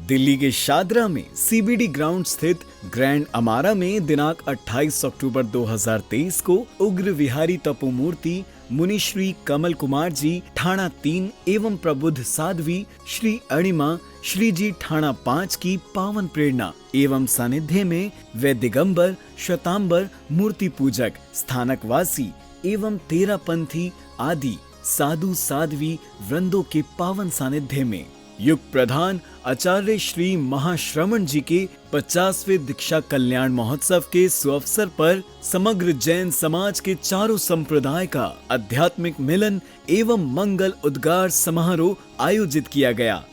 दिल्ली के शादरा में CBD ground स्थित ग्रैंड अमारा में दिनांक 28 अक्टूबर 2023 को उग्र विहारी तपोमूर्ति मुनि श्री कमल कुमार जी ठाणा 3 एवं प्रबुद्ध साध्वी श्री अणिमा श्री जी ठाणा 5 की पावन प्रेरणा एवं सानिध्य में वे दिगंबर श्वेतांबर मूर्ति पूजक स्थानकवासी एवं तेरापंथी आदि साधु साध्वी वृंदों के पावन सानिध्य में युग प्रधान आचार्य श्री महाश्रमण जी के 50वें दीक्षा कल्याण महोत्सव के सुअवसर पर समग्र जैन समाज के चारों संप्रदाय का आध्यात्मिक मिलन एवं मंगल उद्गार समारोह आयोजित किया गया,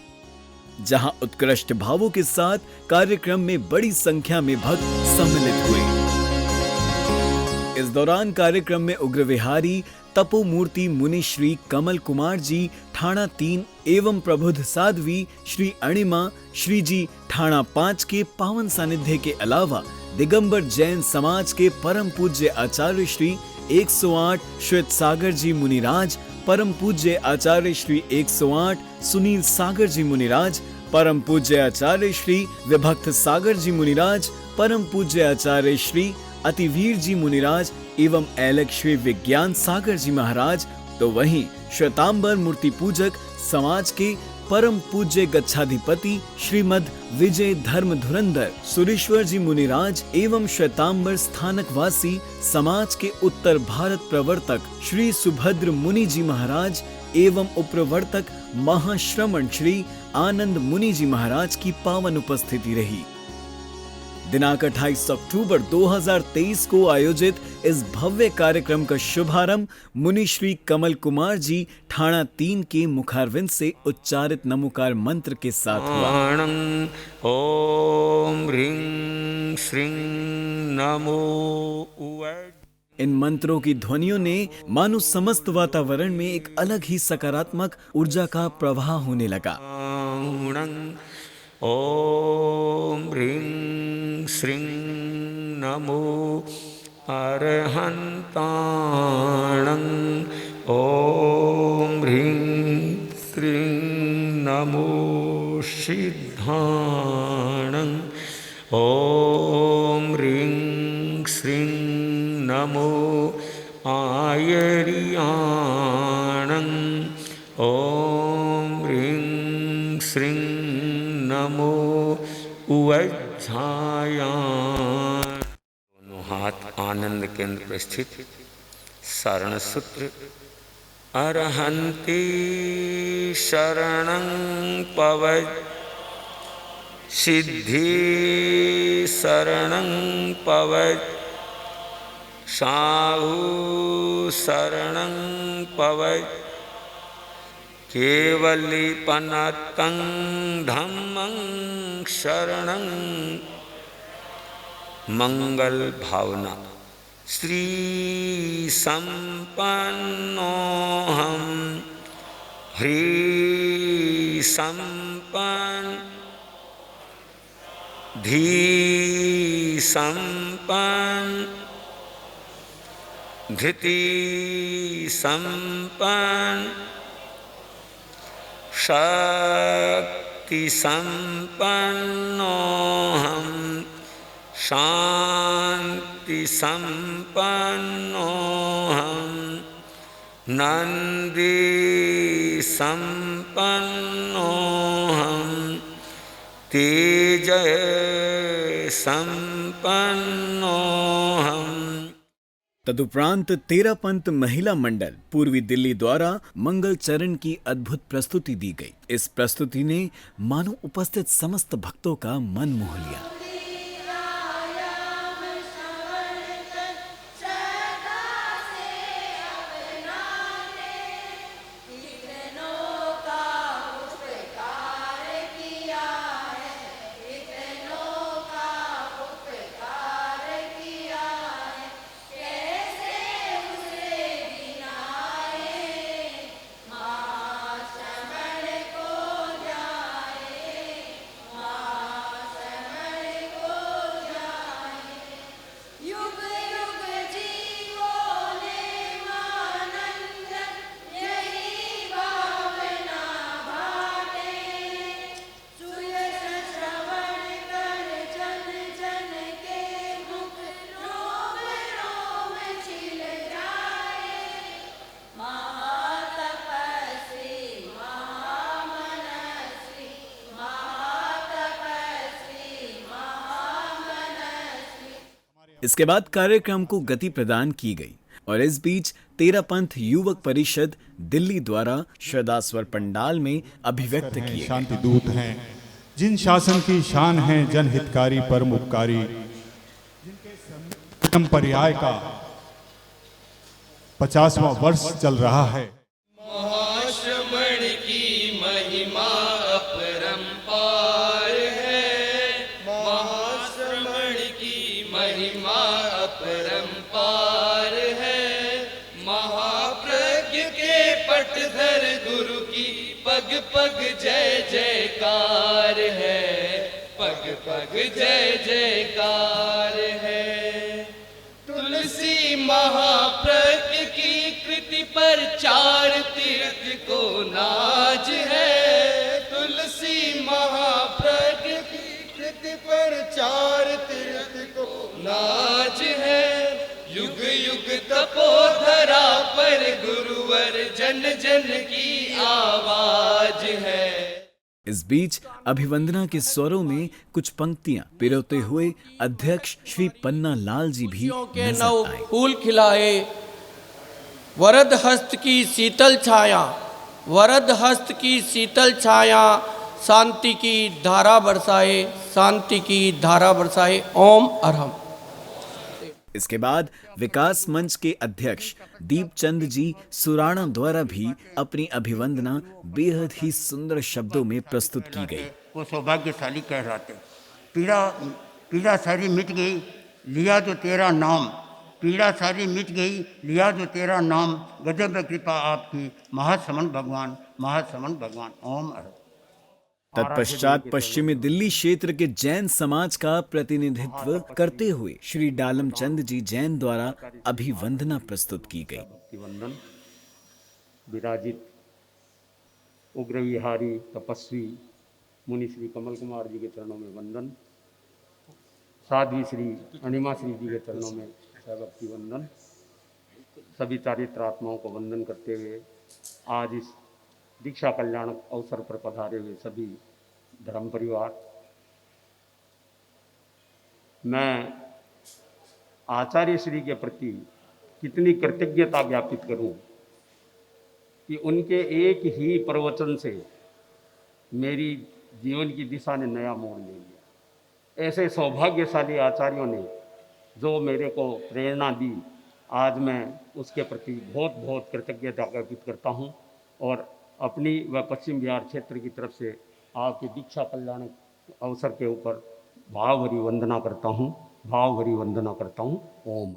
जहां उत्कृष्ट भावों के साथ कार्यक्रम में बड़ी संख्या में भक्त सम्मिलित हुए। इस दौरान कार्यक्रम में उग्र विहारी तपोमूर्ति मुनि श्री कमल कुमार जी ठाणा 3 एवं प्रबुद्ध साध्वी श्री अणिमा श्री जी ठाणा 5 के पावन सानिध्य के अलावा दिगंबर जैन समाज के परम पूज्य आचार्य श्री 108 श्वेत सागर जी मुनिराज, परम पूज्य आचार्य श्री 108 सुनील सागर जी मुनिराज, परम पूज्य आचार्य श्री विभक्त सागर जी मुनिराज, परम पूज्य आचार्य श्री अतिवीर जी मुनिराज एवं ऐलक श्री विज्ञान सागर जी महाराज, तो वहीं श्वेतांबर मूर्ति पूजक समाज के परम पूज्य गच्छाधिपति श्रीमद विजय धर्म धुरंधर सुरेश्वर जी मुनिराज एवं श्वेतांबर स्थानकवासी समाज के उत्तर भारत प्रवर्तक श्री सुभद्र मुनि जी महाराज एवं उपप्रवर्तक महाश्रमण श्री आनंद मुनि जी महाराज की पावन उपस्थिति रही। दिनांक 28 अक्टूबर 2023 को आयोजित इस भव्य कार्यक्रम का शुभारंभ मुनि श्री कमल कुमार जी ठाणा 3 के मुखारविंद से उच्चारित नमोकार मंत्र के साथ हुआ। ओम ह्रीं श्रीं नमो। इन मंत्रों की ध्वनियों ने मानो समस्त वातावरण में एक अलग ही सकारात्मक ऊर्जा का प्रवाह होने लगा। ओम ह्रीं श्रीं नमो अरहन्ताणं। ओम ह्रीं श्रीं नमो सिद्धाणं। ओम ह्रीं श्रीं नमो आयर्याणं। ओम ह्रीं श्रीं नमो उवज्झायां। दोनों हाथ आनंद केंद्र पर स्थित। शरण सूत्र। अरहन्ति शरणं पवज। सिद्धि शरणं पवज। साहु शरणं पवज। केवलीपनतं धम्मं शरणं। मंगल भावना। श्री संपन्नोहम ह्री संपन्न धी संपन्न धृति संपन्न शक्ति संपन्नोहम शांति संपन्नोहम नंदी संपन्नोहम तेज संपन्नोहम। तदुपरांत तेरापंथ महिला मंडल पूर्वी दिल्ली द्वारा मंगल चरण की अद्भुत प्रस्तुति दी गई। इस प्रस्तुति ने मानो उपस्थित समस्त भक्तों का मन मोह लिया। इसके बाद कार्यक्रम को गति प्रदान की गई और इस बीच तेरा पंथ युवक परिषद दिल्ली द्वारा श्रद्धास्वर पंडाल में अभिव्यक्त किए गए। शांति दूत हैं, जिन शासन की शान है जनहितकारी परम उपकारी, जिनके पर्याय का 50वां वर्ष चल रहा है। महाश्रमण की महिमा अपरंपार है, महाश्रमण की महिमा अपरंपार है। महाप्रज्ञ के पटधर गुरु की पग पग जय जयकार है, पग पग जय जयकार है। तुलसी महाप्रज्ञ की कृति पर चार तीर्थ को नाज है, तुलसी महाप्रज्ञ की कृति पर चार तीर्थ को नाज है। युग युग तपोधरा पर गुरुवर जन जन की आवाज है। इस बीच अभिवंदना के स्वरों में कुछ पंक्तियां पिरोते हुए अध्यक्ष श्री पन्ना लाल जी भी के नजर नव आए। फूल खिलाए, वरद हस्त की शीतल छाया, वरद हस्त की शीतल छाया, शांति की धारा बरसाए, शांति की धारा बरसाए। ओम अरहम। इसके बाद विकास मंच के अध्यक्ष दीपचंद जी सुराणा द्वारा भी अपनी अभिवंदना बेहद ही सुंदर शब्दों में प्रस्तुत की गई। वो सौभाग्यशाली कहलाते। पीड़ा सारी मिट गई, लिया जो तेरा नाम, पीड़ा सारी मिट गई, लिया जो तेरा नाम, गजब कृपा आपकी महासमन भगवान, महासमन भगवान। ओम अरहम। तत्पश्चात पश्चिमी दिल्ली क्षेत्र के जैन समाज का प्रतिनिधित्व करते हुए श्री डालम चंद जी जैन द्वारा अभिवंदना प्रस्तुत की गई। वंदन विराजित उग्र विहारी तपस्वी मुनि श्री कमल कुमार जी के चरणों में वंदन, साध्वी श्री अणिमा श्री जी के चरणों में भक्ति वंदन। सभी चारित्र आत्माओं को वंदन करते हुए आज इस दीक्षा कल्याण अवसर पर पधारे हुए सभी धर्म परिवार, मैं आचार्य श्री के प्रति कितनी कृतज्ञता ज्ञापित करूं कि उनके एक ही प्रवचन से मेरी जीवन की दिशा ने नया मोड़ ले लिया। ऐसे सौभाग्यशाली आचार्यों ने जो मेरे को प्रेरणा दी, आज मैं उसके प्रति बहुत बहुत कृतज्ञता ज्ञापित करता हूं और अपनी व पश्चिम बिहार क्षेत्र की तरफ से आपकी दीक्षा कल्याण अवसर के ऊपर भाव भरी वंदना करता हूँ, भाव भरी वंदना करता हूँ। ओम।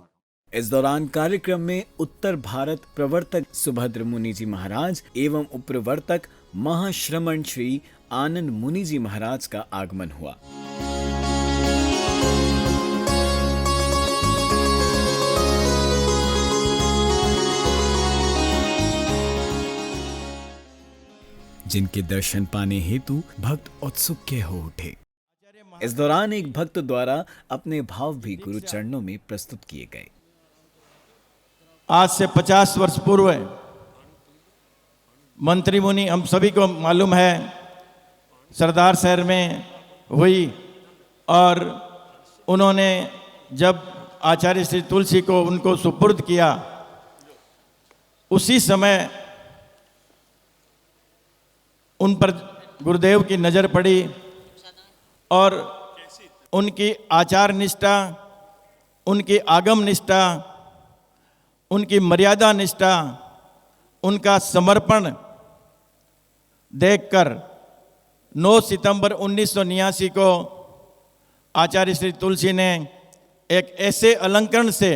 इस दौरान कार्यक्रम में उत्तर भारत प्रवर्तक सुभद्र मुनि जी महाराज एवं उपप्रवर्तक महाश्रमण श्री आनंद मुनि जी महाराज का आगमन हुआ। जिनके दर्शन पाने हेतु भक्त उत्सुक हो उठे। इस दौरान एक भक्त द्वारा अपने भाव भी गुरु चरणों में प्रस्तुत किए गए। आज से 50 वर्ष पूर्व मंत्री मुनि हम सभी को मालूम है सरदार शहर में हुई और उन्होंने जब आचार्य श्री तुलसी को उनको सुपुर्द किया, उसी समय उन पर गुरुदेव की नज़र पड़ी और उनकी आचार निष्ठा, उनकी आगम निष्ठा, उनकी मर्यादा निष्ठा, उनका समर्पण देखकर 9 सितंबर 1989 को आचार्य श्री तुलसी ने एक ऐसे अलंकरण से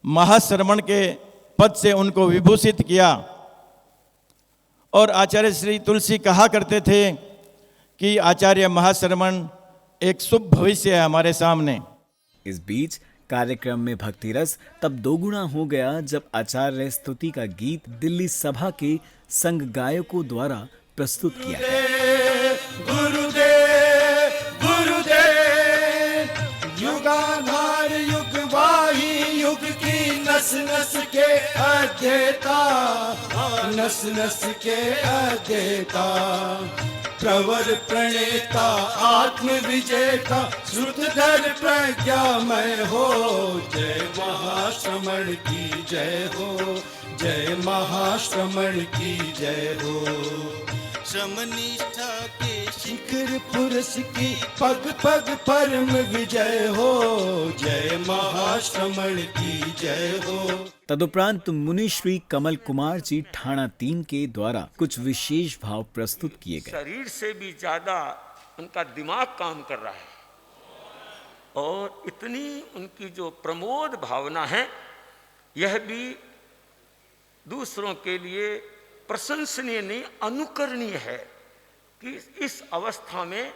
महाश्रमण के पद से उनको विभूषित किया और आचार्य श्री तुलसी कहा करते थे कि आचार्य महाश्रमण एक शुभ भविष्य है हमारे सामने। इस बीच कार्यक्रम में भक्ति रस तब दोगुना हो गया जब आचार्य स्तुति का गीत दिल्ली सभा के संघ गायकों द्वारा प्रस्तुत किया गया। गुरुदेव गुरुदेव युगाधार युग वाही युग की नस नस के अध्येता, नस नस के अध्येता, प्रवर प्रणेता आत्म विजेता, श्रुतधर प्रज्ञामय हो। जय महाश्रमण की जय हो, जय महाश्रमण की जय हो। श्रमनिष्ठा के शिखर पुरुष की पग पग परम विजय हो। जय महाश्रमण की जय हो। तदुपरांत मुनि श्री कमल कुमार जी ठाणा 3 के द्वारा कुछ विशेष भाव प्रस्तुत किए गए। शरीर से भी ज्यादा उनका दिमाग काम कर रहा है और इतनी उनकी जो प्रमोद भावना है यह भी दूसरों के लिए प्रशंसनीय नहीं, अनुकरणीय है कि इस अवस्था में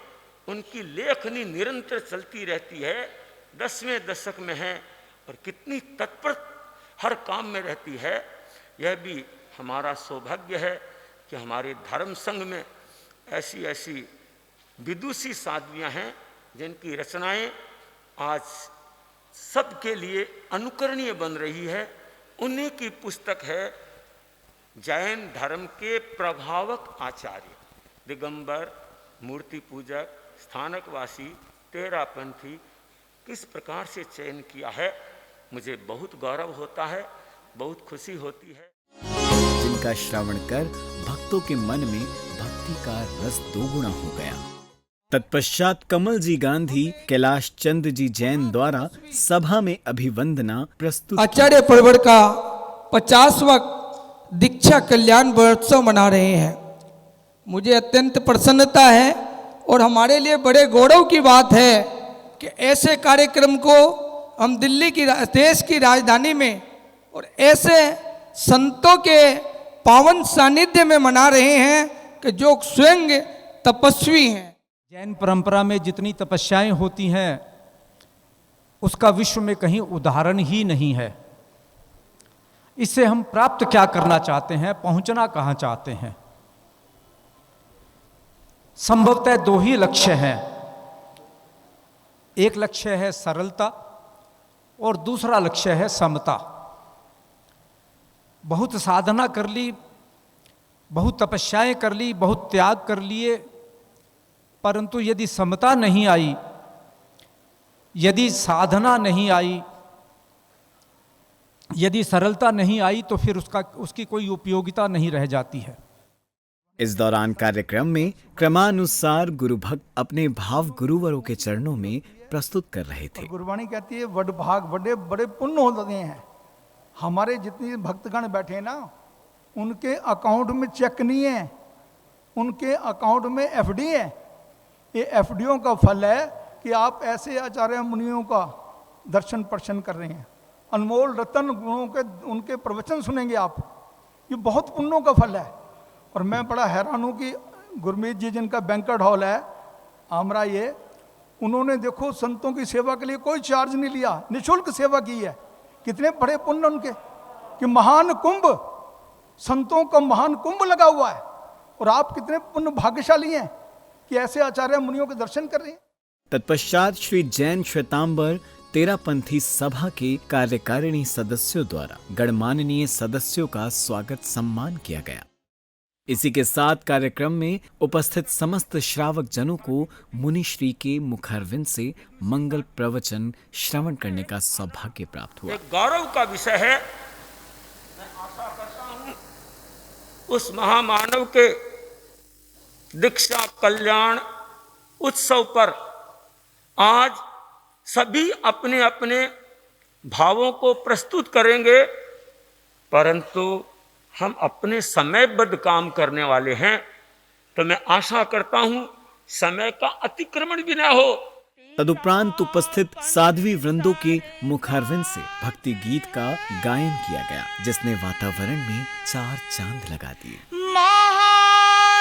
उनकी लेखनी निरंतर चलती रहती है। 10वें दशक में है और कितनी तत्पर हर काम में रहती है। यह भी हमारा सौभाग्य है कि हमारे धर्म संघ में ऐसी ऐसी विदुषी साध्वियाँ हैं जिनकी रचनाएं आज सबके लिए अनुकरणीय बन रही है। उन्हीं की पुस्तक है जैन धर्म के प्रभावक आचार्य, दिगंबर, मूर्ति पूजक, स्थानकवासी, तेरापंथी किस प्रकार से चयन किया है। मुझे बहुत गौरव होता है, बहुत खुशी होती है। जिनका श्रवण कर भक्तों के मन में भक्ति का रस दोगुना हो गया। तत्पश्चात कमल जी गांधी, कैलाश चंद्र जी जैन द्वारा सभा में अभिवंदना प्रस्तुत। आचार्य परवर का 50वां दीक्षा कल्याण महोत्सव मना रहे हैं। मुझे अत्यंत प्रसन्नता है और हमारे लिए बड़े गौरव की बात है कि ऐसे कार्यक्रम को हम दिल्ली की देश की राजधानी में और ऐसे संतों के पावन सानिध्य में मना रहे हैं कि जो स्वयं तपस्वी हैं। जैन परंपरा में जितनी तपस्याएं होती हैं उसका विश्व में कहीं उदाहरण ही नहीं है। इससे हम प्राप्त क्या करना चाहते हैं, पहुंचना कहाँ चाहते हैं? संभवतः 2 ही लक्ष्य हैं। एक लक्ष्य है सरलता और दूसरा लक्ष्य है समता। बहुत साधना कर ली, बहुत तपस्याएं कर ली, बहुत त्याग कर लिए, परंतु यदि समता नहीं आई, यदि साधना नहीं आई, यदि सरलता नहीं आई तो फिर उसकी कोई उपयोगिता नहीं रह जाती है। इस दौरान कार्यक्रम में क्रमानुसार गुरु भक्त अपने भाव गुरुवरों के चरणों में प्रस्तुत कर रहे थे। गुरुवाणी कहती है वड भाग बड़े बड़े पुण्य होते हैं। हमारे जितने भक्तगण बैठे ना, उनके अकाउंट में चेक नहीं है, उनके अकाउंट में एफडी है। ये एफडीओं का फल है कि आप ऐसे आचार्य मुनियों का दर्शन पर्शन कर रहे हैं, अनमोल रतन गुणों के उनके प्रवचन सुनेंगे आप। ये बहुत पुण्यों का फल है। और मैं बड़ा हैरान हूँ कि गुरमीत जी जिनका बैंक्वेट हॉल है आमरा, ये उन्होंने देखो संतों की सेवा के लिए कोई चार्ज नहीं लिया, निःशुल्क सेवा की है। कितने बड़े पुण्य उनके कि महान कुंभ, संतों का महान कुंभ लगा हुआ है। और आप कितने पुण्य भाग्यशाली हैं कि ऐसे आचार्य मुनियों के दर्शन कर रहे हैं। तत्पश्चात श्री जैन श्वेतांबर तेरापंथी सभा के कार्यकारिणी सदस्यों द्वारा गणमाननीय सदस्यों का स्वागत सम्मान किया गया। इसी के साथ कार्यक्रम में उपस्थित समस्त श्रावक जनों को मुनि श्री के मुखारविंद से मंगल प्रवचन श्रवण करने का सौभाग्य प्राप्त हुआ। एक गौरव का विषय है। मैं आशा करता हूं उस महामानव के दीक्षा कल्याण उत्सव पर आज सभी अपने अपने भावों को प्रस्तुत करेंगे, परंतु हम अपने समयबद्ध काम करने वाले हैं, तो मैं आशा करता हूं समय का अतिक्रमण भी ना हो। तदुपरांत उपस्थित साध्वी वृंदों के मुखारविंद से भक्ति गीत का गायन किया गया, जिसने वातावरण में 4 चांद लगा दिए। महाश्रमण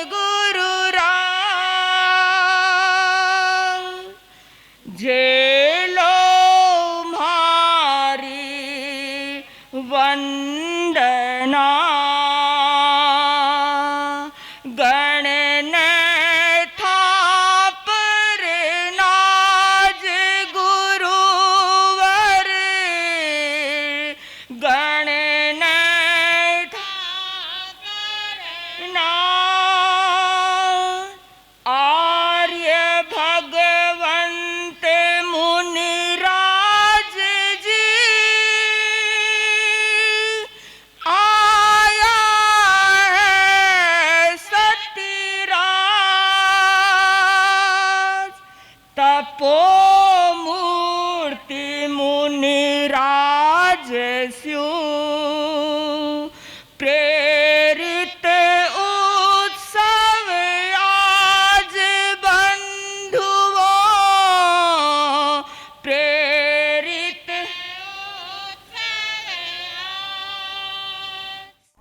गुरु राम झेलो मारी वंदना गणनाथ नाज गुरुवर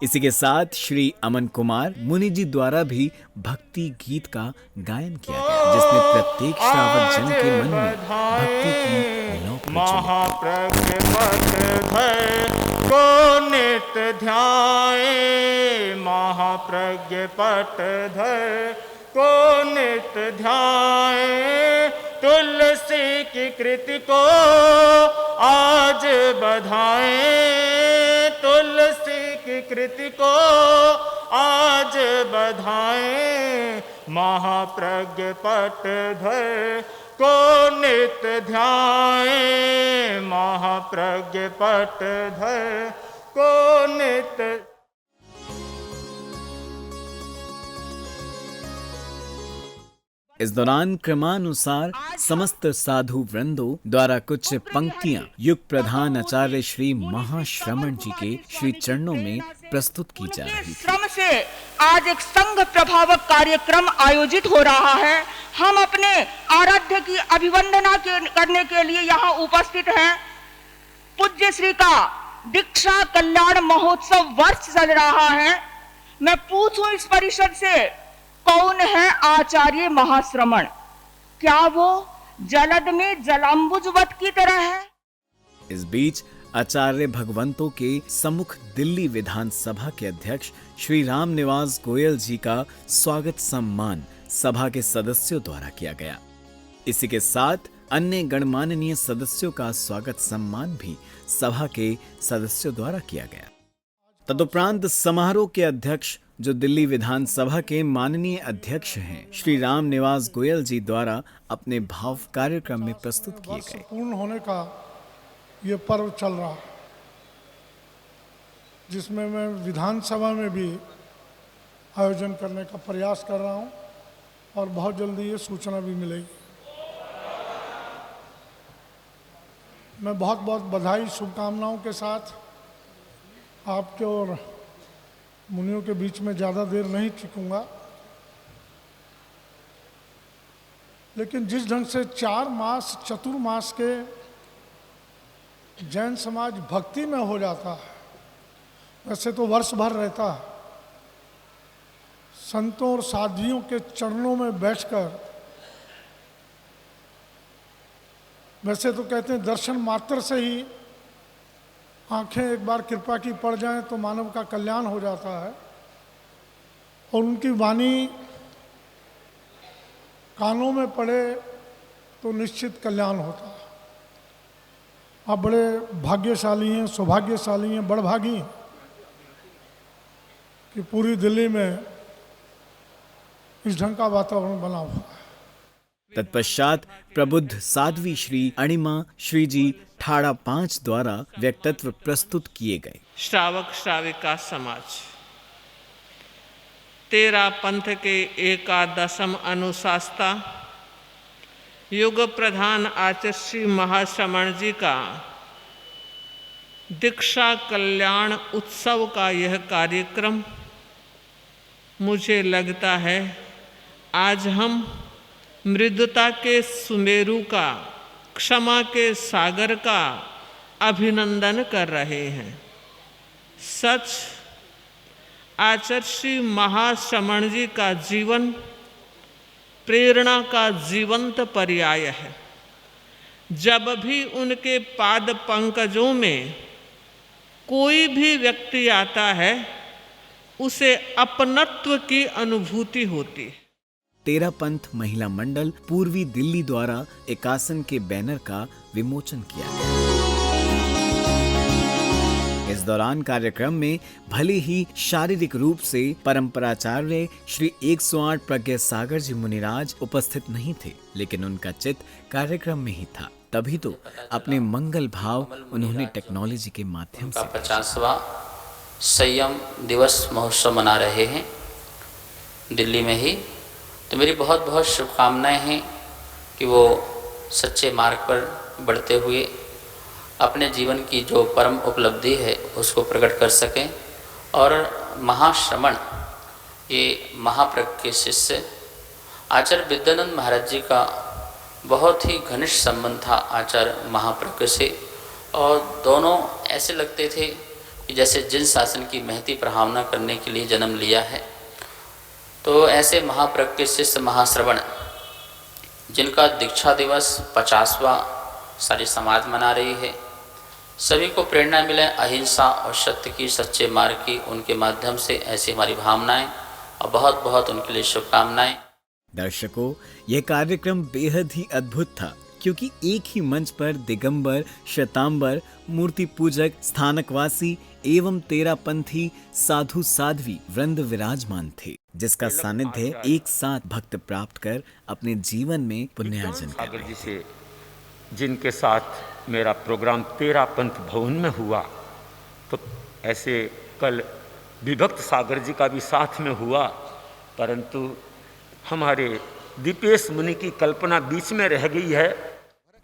इसी के साथ श्री अमन कुमार मुनि जी द्वारा भी भक्ति गीत का गायन किया गया, जिसने प्रत्येक श्रावक जन के मन में भक्ति की लौ प्रज्वलित को नित ध्याए, महाप्रज्ञ पट धर को नित ध्याए, तुलसी की कृति को आज बधाए, तुलसी की कृति को आज बधाए, महाप्रज्ञ पट धर को नित ध्याए, महाप्रज्ञ पट धर को नित। इस दौरान क्रमानुसार समस्त साधु वृंदों द्वारा कुछ पंक्तियां युग प्रधान आचार्य श्री महाश्रमण जी के श्री चरणों में प्रस्तुत की जा रही थी। श्रम से आज एक संघ प्रभावक कार्यक्रम आयोजित हो रहा है। हम अपने आराध्य की अभिवंदना करने के लिए यहाँ उपस्थित हैं। पूज्य श्री का दीक्षा कल्याण महोत्सव वर्ष चल रहा है। मैं पूछूं इस परिषद से, कौन है आचार्य महाश्रमण? क्या वो जलद में जलांबुजवत की तरह है? इस बीच आचार्य भगवंतों के सम्मुख दिल्ली विधानसभा के अध्यक्ष श्री राम निवास गोयल जी का स्वागत सम्मान सभा के सदस्यों द्वारा किया गया। इसी के साथ अन्य गणमान्य सदस्यों का स्वागत सम्मान भी सभा के सदस्यों द्वारा किया गया। तदुपरांत समारोह के अध्यक्ष, जो दिल्ली विधानसभा के माननीय अध्यक्ष हैं, श्री राम निवास गोयल जी द्वारा अपने भाव कार्यक्रम में प्रस्तुत किए गए। पूर्ण होने का ये पर्व चल रहा है, जिसमें मैं विधानसभा में भी आयोजन करने का प्रयास कर रहा हूँ और बहुत जल्दी ये सूचना भी मिलेगी। मैं बहुत बहुत बधाई शुभकामनाओं के साथ आपके और मुनियों के बीच में ज़्यादा देर नहीं टिकूंगा, लेकिन जिस ढंग से 4 मास चतुर्मास के जैन समाज भक्ति में हो जाता है, वैसे तो वर्ष भर रहता है, संतों और साध्वियों के चरणों में बैठकर, वैसे तो कहते हैं दर्शन मात्र से ही आंखें एक बार कृपा की पड़ जाएं तो मानव का कल्याण हो जाता है, और उनकी वाणी कानों में पड़े तो निश्चित कल्याण होता है। आप बड़े भाग्यशाली हैं, सौभाग्यशाली हैं, बड़भागी हैं कि पूरी दिल्ली में इस ढंग का वातावरण बना हुआ है। तत्पश्चात प्रबुद्ध साध्वी श्री अणिमा श्री जी ठाड़ा 5 द्वारा व्यक्तित्व प्रस्तुत किए गए। श्रावक श्राविका समाज 13 पंथ के एकादशम अनुशास्ता युग प्रधान आचार्य श्री महाश्रमण जी का दीक्षा कल्याण उत्सव का यह कार्यक्रम, मुझे लगता है आज हम मृदुता के सुमेरु का, क्षमा के सागर का अभिनंदन कर रहे हैं। सच आचार्य श्री महाश्रमण जी का जीवन प्रेरणा का जीवंत पर्याय है। जब भी उनके पाद पंकजों में कोई भी व्यक्ति आता है, उसे अपनत्व की अनुभूति होती है। 13 पंथ महिला मंडल पूर्वी दिल्ली द्वारा एकासन के बैनर का विमोचन किया गया। इस दौरान कार्यक्रम में भले ही शारीरिक रूप से परंपराचार्य श्री 108 प्रज्ञा सागर जी मुनिराज उपस्थित नहीं थे, लेकिन उनका चित्त कार्यक्रम में ही था। तभी तो अपने मंगल भाव उन्होंने टेक्नोलॉजी के माध्यम से 50वां संयम दिवस महोत्सव मना रहे हैं दिल्ली में ही। तो मेरी बहुत बहुत शुभकामनाएं हैं कि वो सच्चे मार्ग पर बढ़ते हुए अपने जीवन की जो परम उपलब्धि है उसको प्रकट कर सकें। और महाश्रमण ये महाप्रज्ञ के शिष्य आचार्य विद्यानंद महाराज जी का बहुत ही घनिष्ठ संबंध था आचार्य महाप्रज्ञ से, और दोनों ऐसे लगते थे कि जैसे जिन शासन की महती प्रभावना करने के लिए जन्म लिया है, तो ऐसे महाप्रज्ञ के शिष्य महाश्रवण जिनका दीक्षा दिवस 50वां सारी समाज मना रही है, सभी को प्रेरणा मिले अहिंसा और सत्य की, सच्चे मार्ग की, उनके माध्यम से ऐसी हमारी भावनाएं और बहुत बहुत उनके लिए शुभकामनाएं। दर्शकों, यह कार्यक्रम बेहद ही अद्भुत था, क्योंकि एक ही मंच पर दिगंबर, श्वेतांबर, मूर्ति पूजक, स्थानकवासी एवं तेरापंथी साधु साध्वी वृंद विराजमान थे, जिसका सानिध्य एक साथ भक्त प्राप्त कर अपने जीवन में पुण्यार्जन कर सागर जी से, जिनके साथ मेरा प्रोग्राम तेरापंथ भवन में हुआ, तो ऐसे कल विभक्त सागर जी का भी साथ में हुआ, परंतु हमारे दीपेश मुनि की कल्पना बीच में रह गई है।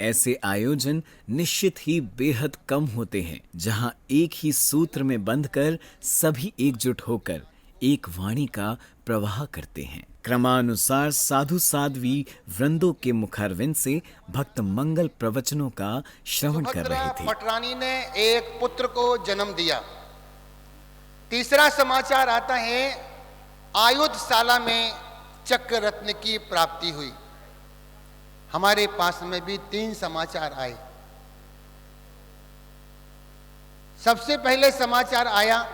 ऐसे आयोजन निश्चित ही बेहद कम होते हैं, जहां एक ही सूत्र में बंधकर सभी एकजुट होकर एक वाणी का प्रवाह करते हैं। क्रमानुसार साधु साध्वी वृंदों के मुखारविंद से भक्त मंगल प्रवचनों का श्रवण कर रहे थे। पटरानी ने एक पुत्र को जन्म दिया। तीसरा समाचार आता है, आयुधशाला में चक्र रत्न की प्राप्ति हुई। हमारे पास में भी 3 समाचार आए। सबसे पहले समाचार आया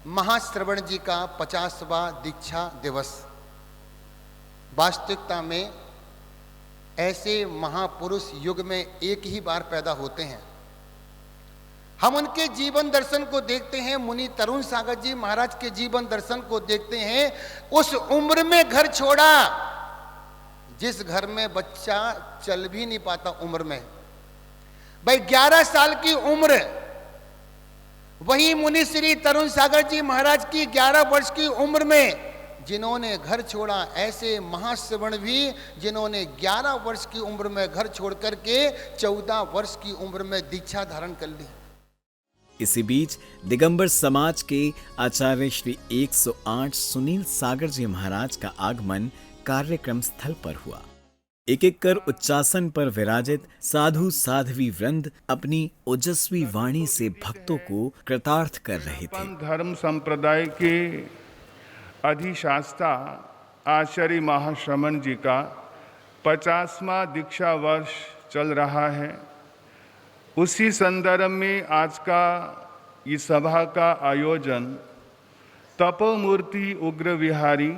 महाश्रवण जी का 50वां दीक्षा दिवस। वास्तविकता में ऐसे महापुरुष युग में एक ही बार पैदा होते हैं। हम उनके जीवन दर्शन को देखते हैं, मुनि तरुण सागर जी महाराज के जीवन दर्शन को देखते हैं। उस उम्र में घर छोड़ा जिस घर में बच्चा चल भी नहीं पाता उम्र में, भाई 11 साल की उम्र, वही मुनि श्री तरुण सागर जी महाराज की 11 वर्ष की उम्र में जिन्होंने घर छोड़ा, ऐसे महाश्रवण भी जिन्होंने 11 वर्ष की उम्र में घर छोड़ करके 14 वर्ष की उम्र में दीक्षा धारण कर ली। इसी बीच दिगंबर समाज के आचार्य श्री 108 सुनील सागर जी महाराज का आगमन कार्यक्रम स्थल पर हुआ। एक एक कर उच्चासन पर विराजित साधु साध्वी वृंद अपनी ओजस्वी वाणी से भक्तों को कृतार्थ कर रहे थे। धर्म संप्रदाय के अधिशास्ता आचार्य महाश्रमण जी का 50वां दीक्षा वर्ष चल रहा है। उसी संदर्भ में आज का इस सभा का आयोजन तपोमूर्ति उग्र विहारी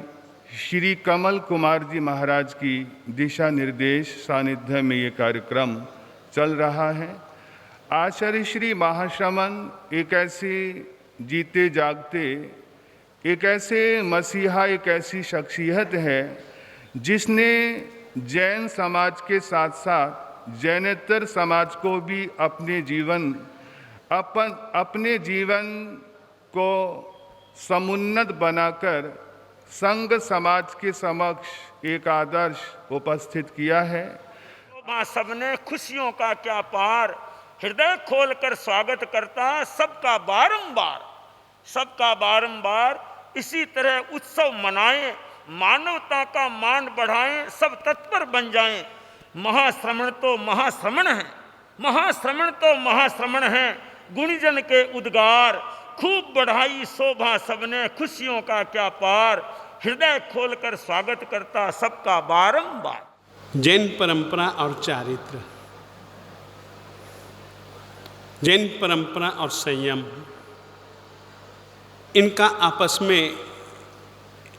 श्री कमल कुमार जी महाराज की दिशा निर्देश सानिध्य में ये कार्यक्रम चल रहा है। आचार्य श्री महाश्रमण एक ऐसे जीते जागते, एक ऐसे मसीहा, एक ऐसी शख्सियत है जिसने जैन समाज के साथ साथ जैनेतर समाज को भी अपने जीवन को समुन्नत बनाकर संघ समाज के समक्ष एक आदर्श उपस्थित किया है। मां सबने खुशियों का क्या पार, हृदय खोलकर स्वागत करता सबका बारंबार। इसी तरह उत्सव मनाएं, मानवता का मान बढ़ाएं, सब तत्पर बन जाएं। महाश्रमण तो महाश्रमण है, गुणीजन के उद्गार, खूब बढ़ाई शोभा सबने, खुशियों का क्या पार, हृदय खोलकर स्वागत करता सबका बारंबार। जैन परंपरा और चारित्र, जैन परंपरा और संयम, इनका आपस में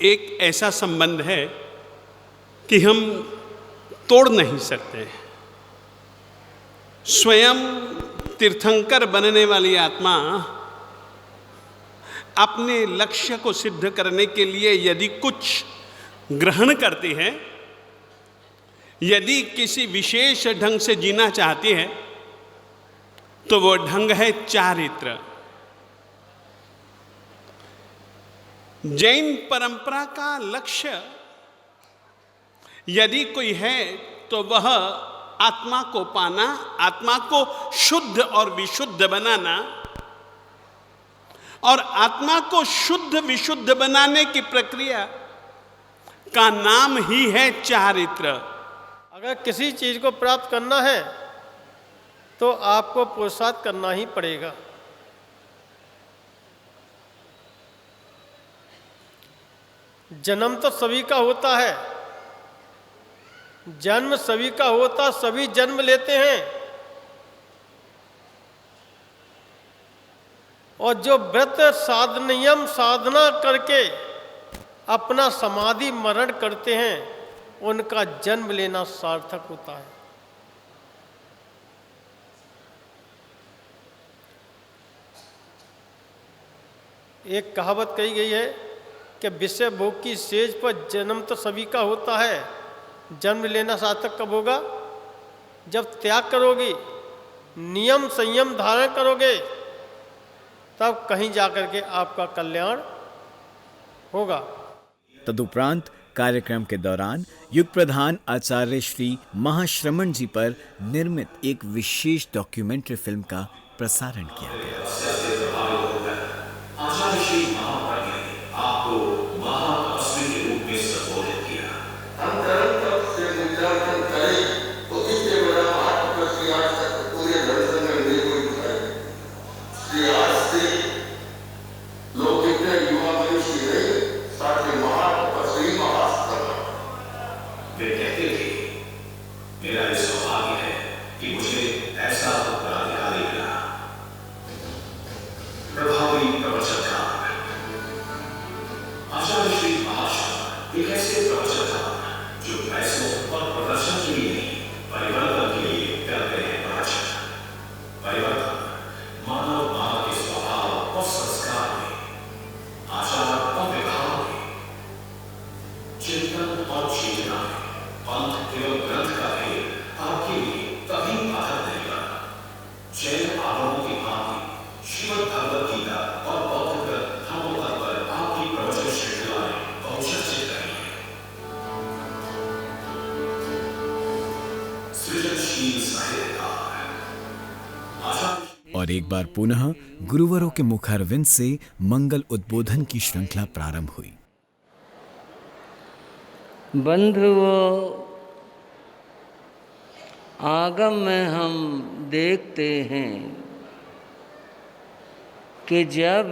एक ऐसा संबंध है कि हम तोड़ नहीं सकते। स्वयं तीर्थंकर बनने वाली आत्मा अपने लक्ष्य को सिद्ध करने के लिए यदि कुछ ग्रहण करती है, यदि किसी विशेष ढंग से जीना चाहती है, तो वो ढंग है चारित्र। जैन परंपरा का लक्ष्य यदि कोई है तो वह आत्मा को पाना, आत्मा को शुद्ध और विशुद्ध बनाना, और आत्मा को शुद्ध विशुद्ध बनाने की प्रक्रिया का नाम ही है चारित्र। अगर किसी चीज को प्राप्त करना है तो आपको पुरुषार्थ करना ही पड़ेगा। जन्म तो सभी का होता है, जन्म सभी का होता, सभी जन्म लेते हैं। और जो व्रत नियम साधना करके अपना समाधि मरण करते हैं, उनका जन्म लेना सार्थक होता है। एक कहावत कही गई है कि विषय भोग की सेज पर जन्म तो सभी का होता है, जन्म लेना सार्थक कब होगा? जब त्याग करोगे, नियम संयम धारण करोगे, तब कहीं जाकर के आपका कल्याण होगा। तदुपरांत कार्यक्रम के दौरान युग प्रधान आचार्य श्री महाश्रमण जी पर निर्मित एक विशेष डॉक्यूमेंट्री फिल्म का प्रसारण किया गया। आचार्य श्री महाप्रभु ने आपको महातपस्वी के रूप में संबोधित किया। हम धर्म तप से मूल्यांकन करें तो इससे बड़ा महातपस्वी आज तक पूरे दर्शन में नहीं कोई दिखाई। आज से लोग कितने युवा मनुष्य रहे, साथ ही महातपस्वी महाश्रमण। वे कहते थे, मेरा ये सौभाग्य है कि मुझे ऐसा उत्तराधिकारी मिला। प्रभावी प्रवचनकार आचार्य श्री महाश्रमण एक ऐसे प्रवचनकार जो पैसों और प्रदर्शन के लिए नहीं, परिवर्तन के लिए करते हैं प्रवचन। परिवर्तन मानव मानव के स्वभाव और संस्कार में, आचार और व्यवहार में, चिंतन और चेतना में पंथ एवं ग्रंथ का भेद आपके लिए कभी बाधक नहीं बना। जैन आगमों की भांति श्रीमद् भगवद गीता और बौद्ध ग्रंथ धर्मों पर आपकी प्रवचन श्रृंखलाएं बहुचर्चित रही हैं। सृजनशील साहित्यकार आचार्य। और एक बार पुनः गुरुवरों के मुखारविंद से मंगल उद्बोधन की श्रृंखला प्रारंभ हुई। बंधुओं, आगम में हम देखते हैं कि जब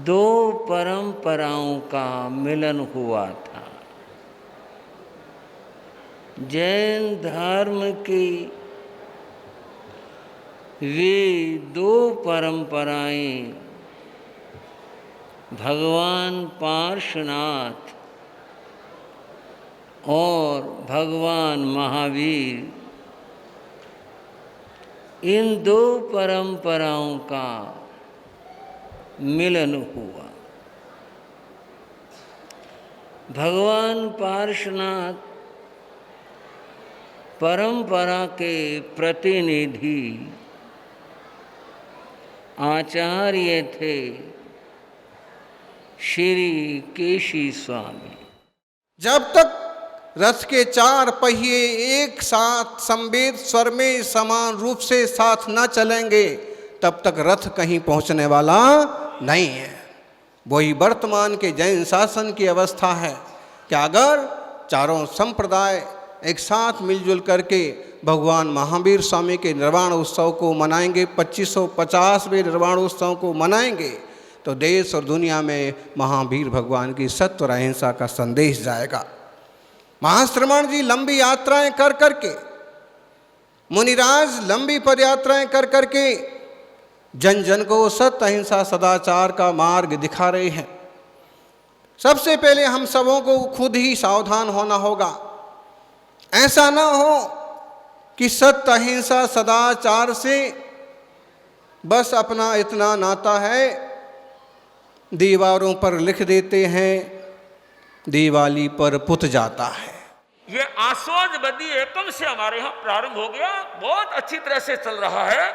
दो परंपराओं का मिलन हुआ था, जैन धर्म की वे दो परंपराएं भगवान पार्श्वनाथ और भगवान महावीर, इन दो परंपराओं का मिलन हुआ। भगवान पार्श्वनाथ परंपरा के प्रतिनिधि आचार्य थे श्री केशी स्वामी। जब तक रथ के चार पहिए एक साथ समवेत स्वर में समान रूप से साथ न चलेंगे, तब तक रथ कहीं पहुंचने वाला नहीं है। वही वर्तमान के जैन शासन की अवस्था है कि अगर चारों संप्रदाय एक साथ मिलजुल करके भगवान महावीर स्वामी के निर्वाण उत्सव को मनाएंगे, 2550वें निर्वाण उत्सव को मनाएंगे, तो देश और दुनिया में महावीर भगवान की सत्य और अहिंसा का संदेश जाएगा। महाश्रमण जी लंबी यात्राएं कर करके, मुनिराज लंबी पदयात्राएं कर करके जन जन को सत्य अहिंसा सदाचार का मार्ग दिखा रहे हैं। सबसे पहले हम सबों को खुद ही सावधान होना होगा। ऐसा ना हो कि सत्य अहिंसा सदाचार से बस अपना इतना नाता है, दीवारों पर लिख देते हैं, दिवाली पर पुत जाता है। ये आस्वादबदी एकम से हमारे यहाँ प्रारंभ हो गया, बहुत अच्छी तरह से चल रहा है।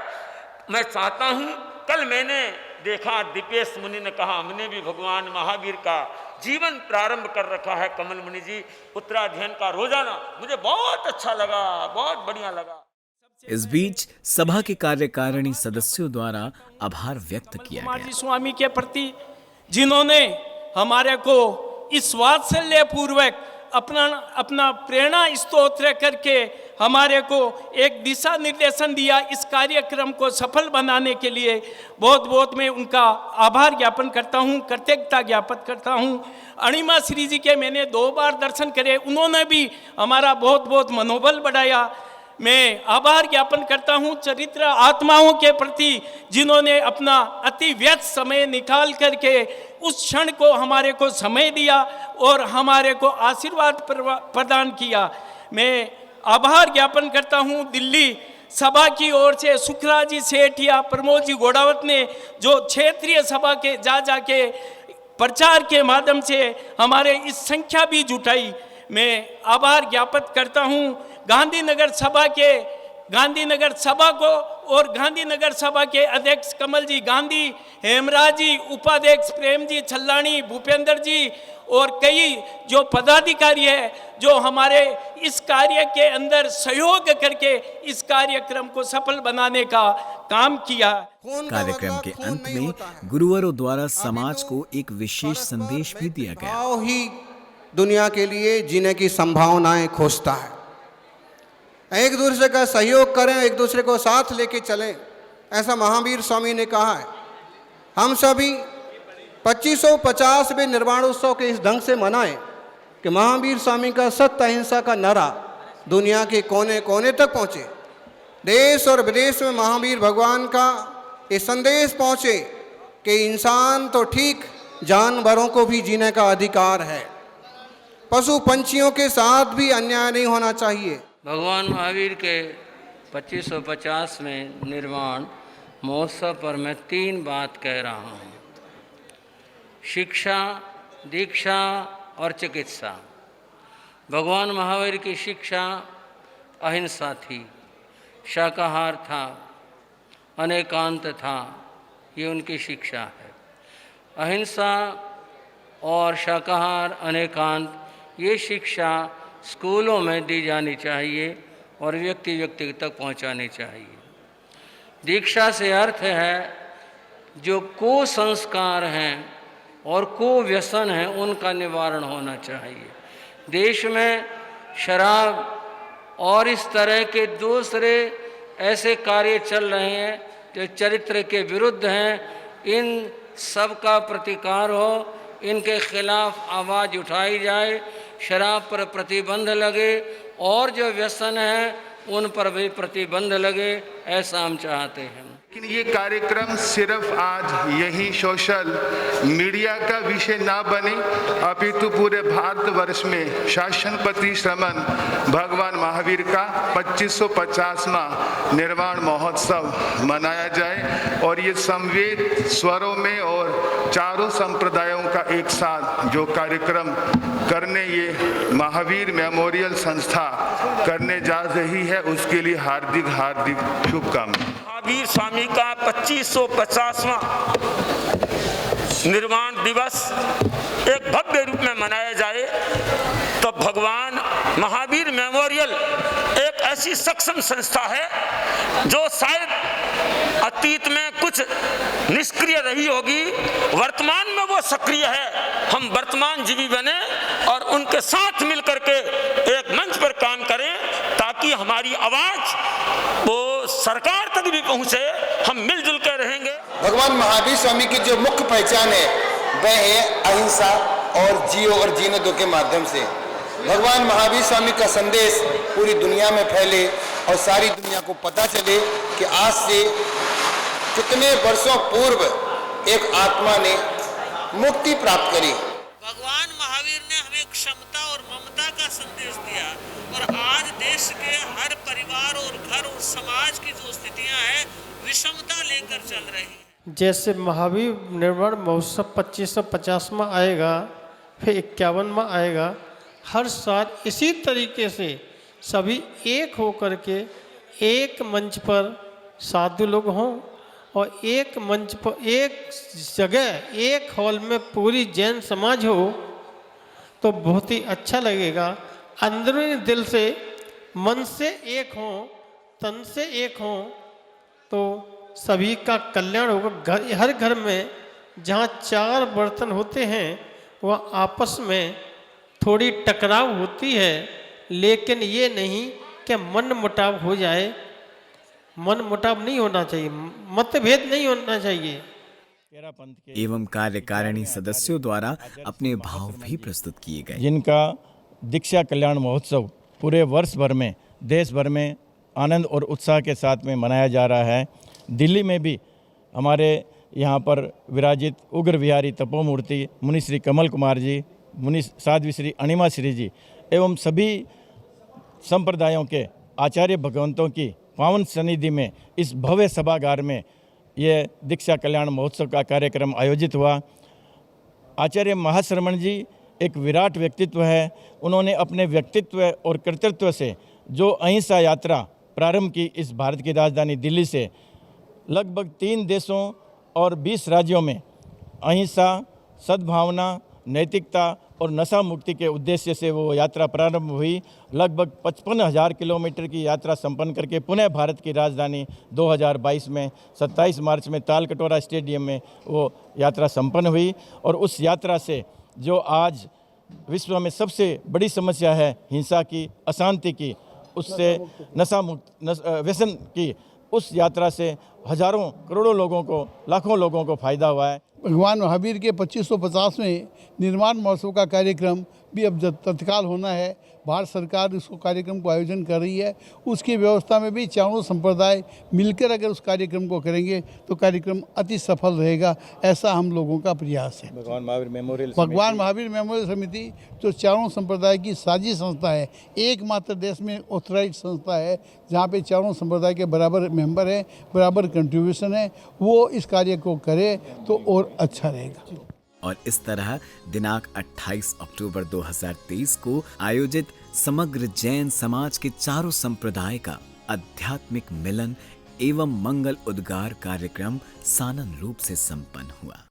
मैं चाहता हूँ, कल मैंने देखा दीपेश मुनि ने कहा हमने भी भगवान महावीर का जीवन प्रारंभ कर रखा है। कमल मुनि जी उत्तराध्ययन का रोजाना, मुझे बहुत अच्छा लगा, बहुत बढ़िया लगा। इस बीच सभा के कार्यकारिणी सदस्यों द्वारा आभार व्यक्त किया कुमार गया। जी स्वामी के प्रति जिन्होंने हमारे को इस वात्सल्य पूर्वक अपना प्रेरणा स्तोत्र करके हमारे को एक दिशा निर्देशन दिया इस कार्यक्रम को सफल बनाने के लिए। बहुत बहुत मैं उनका आभार ज्ञापन करता हूँ, कृतज्ञता ज्ञापन करता हूँ। अणिमा श्री जी के मैंने 2 बार दर्शन करे, उन्होंने भी हमारा बहुत बहुत मनोबल बढ़ाया। मैं आभार ज्ञापन करता हूँ चरित्र आत्माओं के प्रति जिन्होंने अपना अति व्यस्त समय निकाल करके उस क्षण को हमारे को समय दिया और हमारे को आशीर्वाद प्रदान किया। मैं आभार ज्ञापन करता हूँ दिल्ली सभा की ओर से सुखराज जी सेठिया, प्रमोद जी गोडावत ने जो क्षेत्रीय सभा के जाके प्रचार के माध्यम से हमारे इस संख्या भी जुटाई। मैं आभार ज्ञापन करता हूँ गांधीनगर सभा को और गांधीनगर सभा के अध्यक्ष कमल जी गांधी, हेमराज जी, उपाध्यक्ष प्रेम जी छल्लानी, भूपेंद्र जी और कई जो पदाधिकारी है जो हमारे इस कार्य के अंदर सहयोग करके इस कार्यक्रम को सफल बनाने का काम किया। कार्यक्रम के अंत में गुरुवरों द्वारा समाज को एक विशेष संदेश भी दिया गया। ही दुनिया के लिए जीने की संभावनाएं खोजता है। एक दूसरे का सहयोग करें, एक दूसरे को साथ लेके चलें, ऐसा महावीर स्वामी ने कहा है। हम सभी 2550वें निर्वाण उत्सव के इस ढंग से मनाएं कि महावीर स्वामी का सत्य अहिंसा का नारा दुनिया के कोने कोने तक पहुँचे। देश और विदेश में महावीर भगवान का ये संदेश पहुँचे कि इंसान तो ठीक, जानवरों को भी जीने का अधिकार है। पशु पंछियों के साथ भी अन्याय नहीं होना चाहिए। भगवान महावीर के 2550 में निर्वाण महोत्सव पर मैं 3 बात कह रहा हूँ: शिक्षा, दीक्षा और चिकित्सा। भगवान महावीर की शिक्षा अहिंसा थी, शाकाहार था, अनेकांत था, ये उनकी शिक्षा है। अहिंसा और शाकाहार, अनेकांत, ये शिक्षा स्कूलों में दी जानी चाहिए और व्यक्ति व्यक्ति तक पहुंचानी चाहिए। दीक्षा से अर्थ है जो कुसंस्कार हैं और कुव्यसन हैं उनका निवारण होना चाहिए। देश में शराब और इस तरह के दूसरे ऐसे कार्य चल रहे हैं जो चरित्र के विरुद्ध हैं, इन सब का प्रतिकार हो, इनके खिलाफ आवाज़ उठाई जाए, शराब पर प्रतिबंध लगे और जो व्यसन है उन पर भी प्रतिबंध लगे, ऐसा हम चाहते हैं। लेकिन ये कार्यक्रम सिर्फ आज यही सोशल मीडिया का विषय ना बने, अपितु पूरे भारतवर्ष में शासनपति श्रमण भगवान महावीर का 2550वां निर्वाण महोत्सव मनाया जाए और ये संवेद स्वरों में और चारों संप्रदायों का एक साथ जो कार्यक्रम करने ये महावीर मेमोरियल संस्था करने जा रही है, उसके लिए हार्दिक हार्दिक शुभकामनाएं। महावीर स्वामी का 2550वां निर्वाण दिवस एक भव्य रूप में मनाया जाए तो भगवान महावीर मेमोरियल एक ऐसी सक्षम संस्था है जो शायद अतीत में कुछ निष्क्रिय रही होगी, वर्तमान में वो सक्रिय है। हम वर्तमान जीवी बने और उनके साथ मिलकर के एक मंच पर काम करें ताकि हमारी आवाज वो सरकार तक भी पहुंचे। हम मिलजुल कर रहेंगे। भगवान महावीर स्वामी की जो मुख्य पहचान है वह है अहिंसा और जियो और जीने दो के माध्यम से। भगवान महावीर स्वामी का संदेश पूरी दुनिया में फैले और सारी दुनिया को पता चले कि आज से कितने वर्षों पूर्व एक आत्मा ने मुक्ति प्राप्त करी। भगवान महावीर ने हमें क्षमता और ममता का संदेश दिया और आज देश के हर परिवार और घर और समाज की जो स्थितियां हैं विषमता लेकर चल रही है। जैसे महावीर निर्वाण महोत्सव 2550वां आएगा, फिर 51वां आएगा, हर साल इसी तरीके से सभी एक होकर के एक मंच पर साधु लोग हों और एक मंच पर एक जगह एक हॉल में पूरी जैन समाज हो तो बहुत ही अच्छा लगेगा। अंदरूनी दिल से, मन से एक हों, तन से एक हों तो सभी का कल्याण होगा। हर घर में जहाँ 4 बर्तन होते हैं वह आपस में थोड़ी टकराव होती है, लेकिन ये नहीं कि मन मुटाव हो जाए। मन मुटाव नहीं होना चाहिए, मतभेद नहीं होना चाहिए। एवं कार्यकारिणी सदस्यों द्वारा अपने भाव भी प्रस्तुत किए गए, जिनका दीक्षा कल्याण महोत्सव पूरे वर्ष भर में देश भर में आनंद और उत्साह के साथ में मनाया जा रहा है। दिल्ली में भी हमारे यहाँ पर विराजित उग्र विहारी तपोमूर्ति मुनि श्री कमल कुमार जी, मुनि साध्वी श्री अणिमा श्री जी एवं सभी संप्रदायों के आचार्य भगवंतों की पावन सन्निधि में इस भव्य सभागार में ये दीक्षा कल्याण महोत्सव का कार्यक्रम आयोजित हुआ। आचार्य महाश्रमण जी एक विराट व्यक्तित्व है। उन्होंने अपने व्यक्तित्व और कर्तृत्व से जो अहिंसा यात्रा प्रारंभ की इस भारत की राजधानी दिल्ली से, लगभग 3 देशों और 20 राज्यों में अहिंसा, सद्भावना, नैतिकता और नशा मुक्ति के उद्देश्य से वो यात्रा प्रारंभ हुई। लगभग 55,000 किलोमीटर की यात्रा संपन्न करके पुनः भारत की राजधानी 2022 में 27 मार्च में तालकटोरा स्टेडियम में वो यात्रा संपन्न हुई। और उस यात्रा से जो आज विश्व में सबसे बड़ी समस्या है हिंसा की, अशांति की, उससे नशा मुक्त व्यसन की, उस यात्रा से हजारों करोड़ों लोगों को, लाखों लोगों को फायदा हुआ है। भगवान महावीर के 2550वें निर्माण महोत्सव का कार्यक्रम भी अब तत्काल होना है। भारत सरकार इसको कार्यक्रम को आयोजन कर रही है। उसकी व्यवस्था में भी चारों संप्रदाय मिलकर अगर उस कार्यक्रम को करेंगे तो कार्यक्रम अति सफल रहेगा, ऐसा हम लोगों का प्रयास है। भगवान महावीर मेमोरियल समिति जो चारों संप्रदाय की साझी संस्था है, एकमात्र देश में ऑथराइज संस्था है जहाँ पे चारों संप्रदाय के बराबर मेंबर हैं, बराबर कंट्रीब्यूशन है, वो इस कार्य को करे तो और अच्छा रहेगा। और इस तरह दिनांक 28 अक्टूबर 2023 को आयोजित समग्र जैन समाज के चारों संप्रदाय का आध्यात्मिक मिलन एवं मंगल उद्गार कार्यक्रम सानंद रूप से संपन्न हुआ।